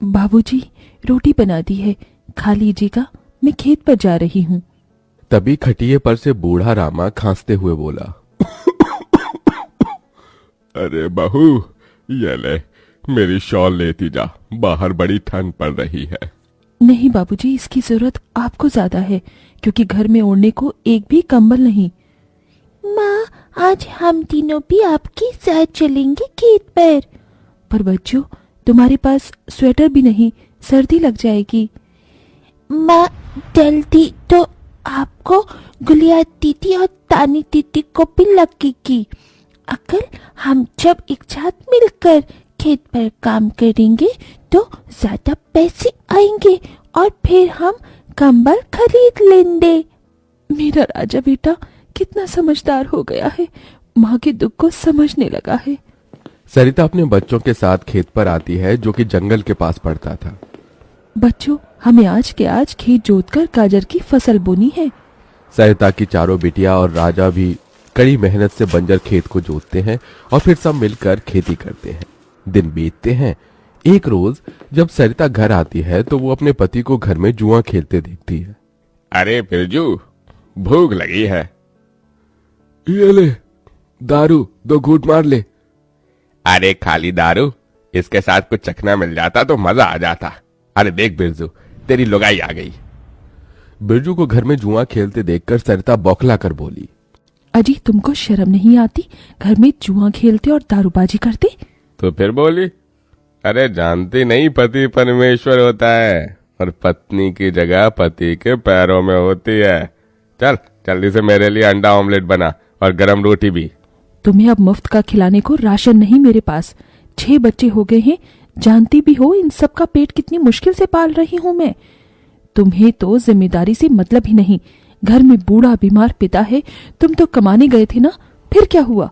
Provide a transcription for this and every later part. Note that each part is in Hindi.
बाबूजी, रोटी बना दी है, खा लीजिएगा, मैं खेत पर जा रही हूँ। तभी खटिये पर से बूढ़ा रामा खांसते हुए बोला, अरे बहू, ये ले, मेरी शॉल लेती जा, बाहर बड़ी ठंड पड़ रही है। नहीं बाबूजी, इसकी जरूरत आपको ज्यादा है, क्योंकि घर में ओढ़ने को एक भी कंबल नहीं। माँ, आज हम तीनों भी आपके साथ चलेंगे खेत पर। पर बच्चों, तुम्हारे पास स्वेटर भी नहीं, सर्दी लग जाएगी। माँ, जल्दी तो आपको गुलिया दीदी और तानी दीदी को भी लगेगी। अगर हम जब एक साथ मिलकर खेत पर काम करेंगे तो ज्यादा पैसे आएंगे और फिर हम कंबल खरीद लेंगे। मेरा राजा बेटा कितना समझदार हो गया है, माँ के दुख को समझने लगा है। सरिता अपने बच्चों के साथ खेत पर आती है, जो कि जंगल के पास पड़ता था। बच्चों, हमें आज के आज खेत जोतकर गाजर की फसल बोनी है। सरिता की चारों बिटिया और राजा भी कड़ी मेहनत से बंजर खेत को जोतते हैं और फिर सब मिलकर खेती करते हैं। दिन बीतते हैं। एक रोज जब सरिता घर आती है तो वो अपने पति को घर में जुआ खेलते देखती है। अरे बिरजू, भूख लगी है। ये ले, दारू 2 घूंट मार ले। अरे खाली दारू, इसके साथ कुछ चखना मिल जाता तो मजा आ जाता। अरे देख बिरजू, तेरी लुगाई आ गई। बिरजू को घर में जुआ खेलते देखकर सरिता बौखला कर बोली, अजी, तुमको शर्म नहीं आती? घर में जुआ खेलते और दारूबाजी करते। तो फिर बोली, अरे जानती नहीं, पति परमेश्वर होता है और पत्नी की जगह पति के पैरों में होती है। चल जल्दी से मेरे लिए अंडा ऑमलेट बना और गरम रोटी भी। तुम्हें अब मुफ्त का खिलाने को राशन नहीं मेरे पास। 6 बच्चे हो गए हैं, जानती भी हो इन सब का पेट कितनी मुश्किल से पाल रही हूँ मैं। तुम्हें तो जिम्मेदारी से मतलब ही नहीं। घर में बूढ़ा बीमार पिता है, तुम तो कमाने गए थे ना, फिर क्या हुआ?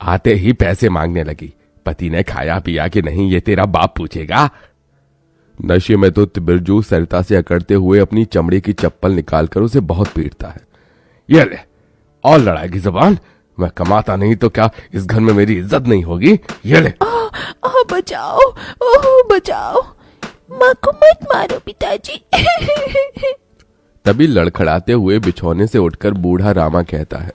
आते ही पैसे मांगने लगी। पति ने खाया पिया कि नहीं, ये तेरा बाप पूछेगा। नशे में तो बिरजू सरिता से अकड़ते हुए अपनी चमड़े की चप्पल निकालकर उसे बहुत पीटता है। ये ले, और लड़ाएगी जुबान? मैं कमाता नहीं तो क्या इस घर में मेरी इज्जत नहीं होगी? ये ले। बचाओ, ओह बचाओ, माँ को मत मारो पिताजी। तभी लड़खड़ाते हुए बिछौने से उठकर बूढ़ा रामा कहता है,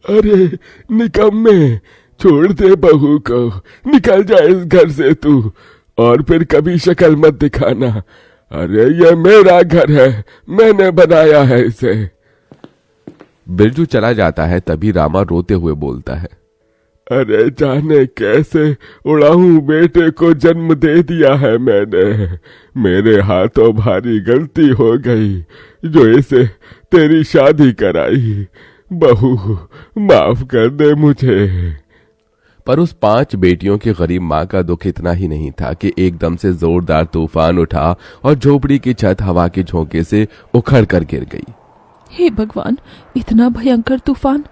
अरे निकम्मे, छोड़ दे बहू को, निकल जा इस घर से तू, और फिर कभी शक्ल मत दिखाना। अरे ये मेरा घर है, मैंने बनाया है इसे। बिरजू चला जाता है। तभी रामा रोते हुए बोलता है, अरे जाने कैसे उड़ाऊं बेटे को जन्म दे दिया है मैंने। मेरे हाथों भारी गलती हो गई जो इसे तेरी शादी कराई। बहू माफ कर दे मुझे। पर उस 5 बेटियों की गरीब माँ का दुख इतना ही नहीं था कि एकदम से जोरदार तूफान उठा और झोपड़ी की छत हवा के झोंके से उखड़ कर गिर गई। हे भगवान, इतना भयंकर तूफान!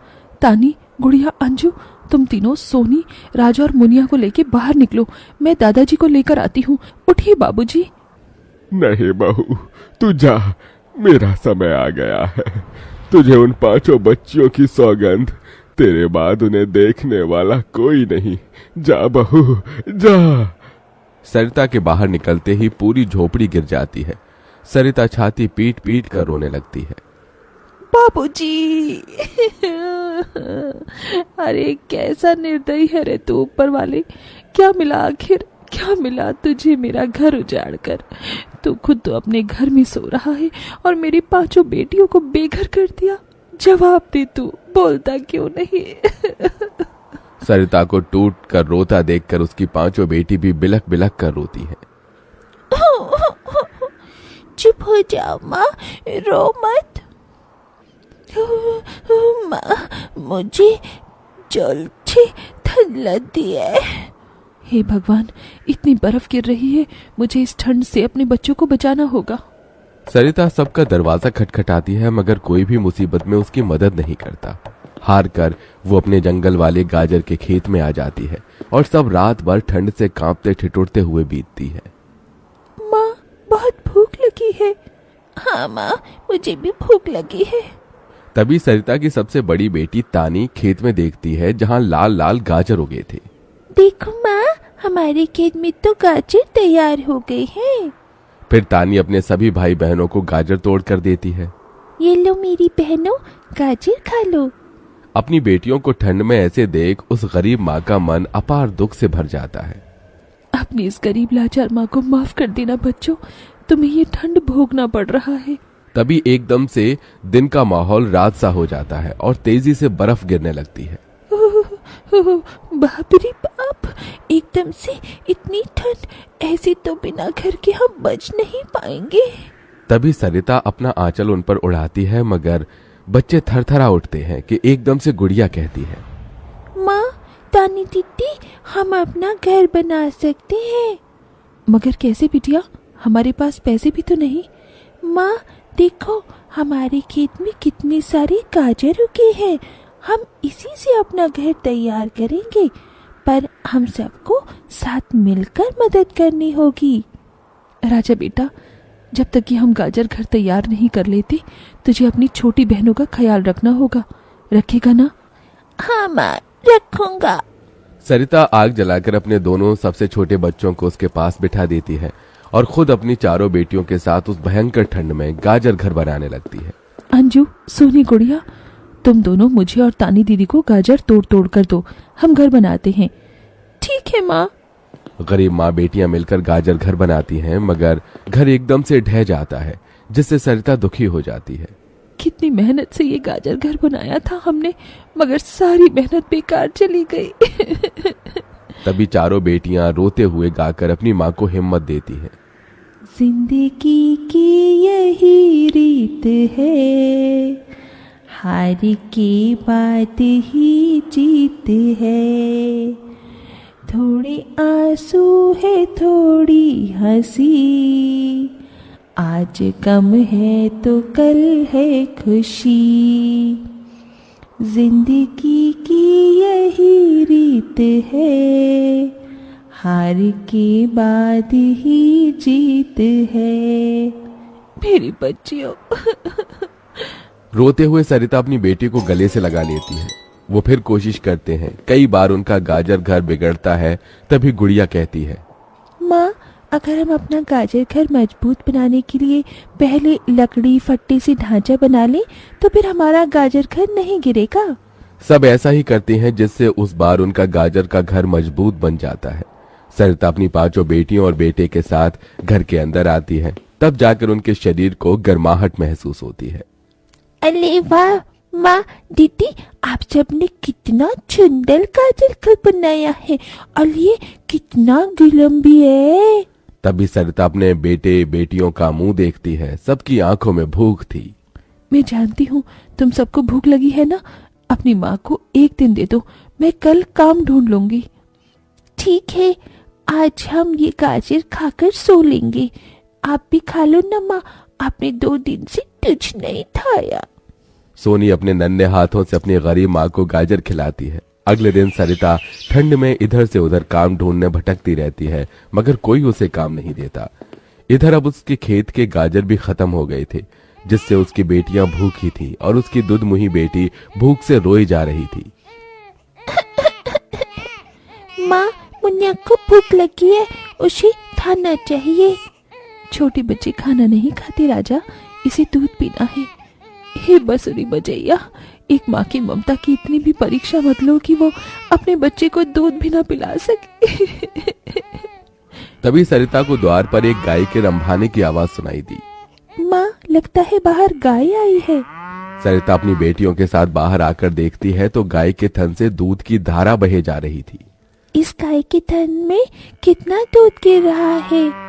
तानी, गुड़िया, अंजू, तुम तीनों सोनी, राजा और मुनिया को लेके बाहर निकलो, मैं दादाजी को लेकर आती हूँ। उठिए बाबूजी। नहीं बहू, तू जा, मेरा समय आ गया है। तुझे उन 5 बच्चियों की सौगंध, तेरे बाद उन्हें देखने वाला कोई नहीं। जा बहू, जा। सरिता के बाहर निकलते ही पूरी झोपड़ी गिर जाती है। सरिता छाती पीट पीट कर रोने लगती है। बाबूजी, अरे कैसा निर्दयी है रे तू ऊपर वाले। क्या मिला आखिर, क्या मिला तुझे मेरा घर उजाड़ कर? तू खुद तो अपने घर में सो रहा है और मेरी 5 बेटियों को बेघर कर दिया। जवाब दे, तू बोलता क्यों नहीं? सरिता को टूट कर रोता देखकर उसकी 5 बेटी भी बिलख बिलख कर रोती है। चुप हो जाओ माँ, रो मत। माँ, मुझे जल्दी ठंड लगती है। हे भगवान, इतनी बर्फ गिर रही है, मुझे इस ठंड से अपने बच्चों को बचाना होगा। सरिता सबका दरवाजा खटखटाती है, मगर कोई भी मुसीबत में उसकी मदद नहीं करता। हार कर वो अपने जंगल वाले गाजर के खेत में आ जाती है और सब रात भर ठंड से कांपते ठिठुरते हुए बीतती है। माँ, बहुत भूख लगी है। हाँ माँ, मुझे भी भूख लगी है। तभी सरिता की सबसे बड़ी बेटी तानी खेत में देखती है जहाँ लाल लाल गाजर उगे थे। देखो माँ, हमारे खेत में तो गाजर तैयार हो गए हैं। फिर तानी अपने सभी भाई बहनों को गाजर तोड़ कर देती है। ये लो मेरी बहनों, गाजर खा लो। अपनी बेटियों को ठंड में ऐसे देख उस गरीब माँ का मन अपार दुख से भर जाता है। अपनी इस गरीब लाचार माँ को माफ कर देना बच्चों, तुम्हें ये ठंड भोगना पड़ रहा है। तभी एकदम से दिन का माहौल रात सा हो जाता है और तेजी से बर्फ गिरने लगती है। बाप रे बाप, एकदम से इतनी ठंड, ऐसी तो बिना घर के हम बच नहीं पाएंगे। तभी सरिता अपना आंचल उन पर उड़ाती है, मगर बच्चे थरथरा उठते हैं कि एकदम से गुड़िया कहती है, माँ, तानी दीदी, हम अपना घर बना सकते हैं। मगर कैसे बिटिया, हमारे पास पैसे भी तो नहीं। माँ देखो, हमारे खेत में कितने सारे गाजर उगे हैं, हम इसी से अपना घर तैयार करेंगे, पर हम सबको साथ मिलकर मदद करनी होगी। राजा बेटा, जब तक कि हम गाजर घर तैयार नहीं कर लेते, तुझे अपनी छोटी बहनों का ख्याल रखना होगा। रखेगा ना? हाँ माँ, रखूंगा। सरिता आग जलाकर अपने दोनों सबसे छोटे बच्चों को उसके पास बिठा देती है और खुद अपनी चारों बेटियों के साथ उस भयंकर ठंड में गाजर घर बनाने लगती है। अंजू, सोनी, गुड़िया, तुम दोनों मुझे और तानी दीदी को गाजर तोड़ तोड़ कर दो, हम घर बनाते हैं। ठीक है माँ। गरीब माँ बेटियां मिलकर गाजर घर बनाती हैं, मगर घर एकदम से ढह जाता है, जिससे सरिता दुखी हो जाती है। कितनी मेहनत से ये गाजर घर बनाया था हमने, मगर सारी मेहनत बेकार चली गई। तभी चारों बेटियां रोते हुए गाकर अपनी माँ को हिम्मत देती हैं। जिंदगी की यही रीत है, हार के बाद ही जीत है, थोड़े आंसू है थोड़ी हंसी, आज गम है तो कल है खुशी, जिंदगी की यही रीत है, हार के बाद ही जीत है। मेरी बच्चियों। रोते हुए सरिता अपनी बेटी को गले से लगा लेती है। वो फिर कोशिश करते हैं, कई बार उनका गाजर घर बिगड़ता है। तभी गुड़िया कहती है, माँ, अगर हम अपना गाजर घर मजबूत बनाने के लिए पहले लकड़ी फट्टे से ढांचा बना लें, तो फिर हमारा गाजर घर नहीं गिरेगा। सब ऐसा ही करते हैं, जिससे उस बार उनका गाजर का घर मजबूत बन जाता है। सरिता अपनी पांचों बेटियों और बेटे के साथ घर के अंदर आती है। तब जाकर उनके शरीर को गर्माहट महसूस होती है। अरे वाह माँ, दीदी, आप सबने कितना सुंदर गाजर घर बनाया है, और ये कितना गिलम भी है। तभी सरिता अपने बेटे बेटियों का मुंह देखती है। सबकी आंखों में भूख थी। मैं जानती हूँ तुम सबको भूख लगी है ना, अपनी माँ को एक दिन दे दो, मैं कल काम ढूंढ लूंगी। ठीक है, आज हम ये गाजर खाकर सो लेंगे। आप भी खा लो ना माँ, आपने 2 दिन से कुछ नहीं खाया। सोनी अपने नन्हे हाथों से अपनी गरीब माँ को गाजर खिलाती है। अगले दिन सरिता ठंड में इधर से उधर काम ढूंढने भटकती रहती है, मगर कोई उसे काम नहीं देता। इधर अब उसके खेत के गाजर भी खत्म हो गए थे, जिससे उसकी बेटियां भूखी थी और उसकी दुधमुही बेटी भूख से रोई जा रही थी। माँ, मुन्ना को भूख लगी है, उसे खाना चाहिए। छोटी बच्ची खाना नहीं खाती राजा, इसे दूध पीना है। हे बसुरी बजैया, एक माँ की ममता की इतनी भी परीक्षा मत लो कि वो अपने बच्चे को दूध भी ना पिला सके। तभी सरिता को द्वार पर एक गाय के रंभाने की आवाज सुनाई दी। माँ, लगता है बाहर गाय आई है। सरिता अपनी बेटियों के साथ बाहर आकर देखती है तो गाय के थन से दूध की धारा बहे जा रही थी। इस गाय के थन में कितना दूध गिर रहा है।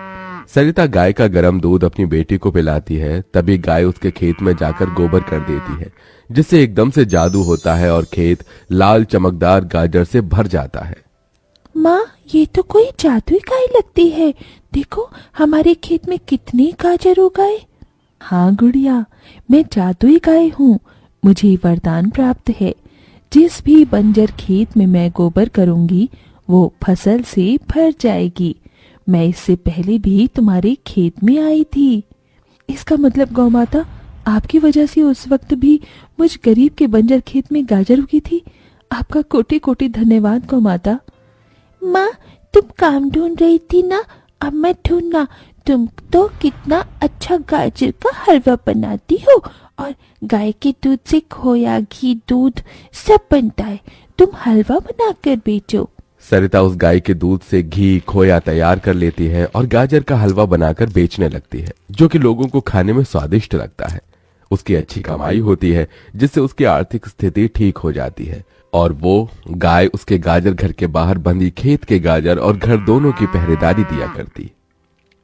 सरिता गाय का गर्म दूध अपनी बेटी को पिलाती है। तभी गाय उसके खेत में जाकर गोबर कर देती है, जिससे एकदम से जादू होता है और खेत लाल चमकदार गाजर से भर जाता है। माँ, ये तो कोई जादुई गाय लगती है। देखो, हमारे खेत में कितने गाजर उगाए। हाँ गुड़िया, मैं जादुई गाय हूँ। मुझे वरदान प्राप्त है, जिस भी बंजर खेत में मैं गोबर करूंगी वो फसल से भर जाएगी। मैं इससे पहले भी तुम्हारे खेत में आई थी। इसका मतलब गौ माता, आपकी वजह से उस वक्त भी मुझ गरीब के बंजर खेत में गाजर उगी थी। आपका कोटि कोटि धन्यवाद गौ माता। माँ, तुम काम ढूंढ रही थी ना, अब मैं ढूंढना। तुम तो कितना अच्छा गाजर का हलवा बनाती हो, और गाय के दूध से खोया, घी, दूध सब बनता है। तुम हलवा बनाकर बेचो। सरिता उस गाय के दूध से घी खोया तैयार कर लेती है और गाजर का हलवा बनाकर बेचने लगती है, जो कि लोगों को खाने में स्वादिष्ट लगता है। उसकी अच्छी कमाई होती है, जिससे उसकी आर्थिक स्थिति ठीक हो जाती है और वो गाय उसके गाजर घर के बाहर बंधी खेत के गाजर और घर दोनों की पहरेदारी दिया करती।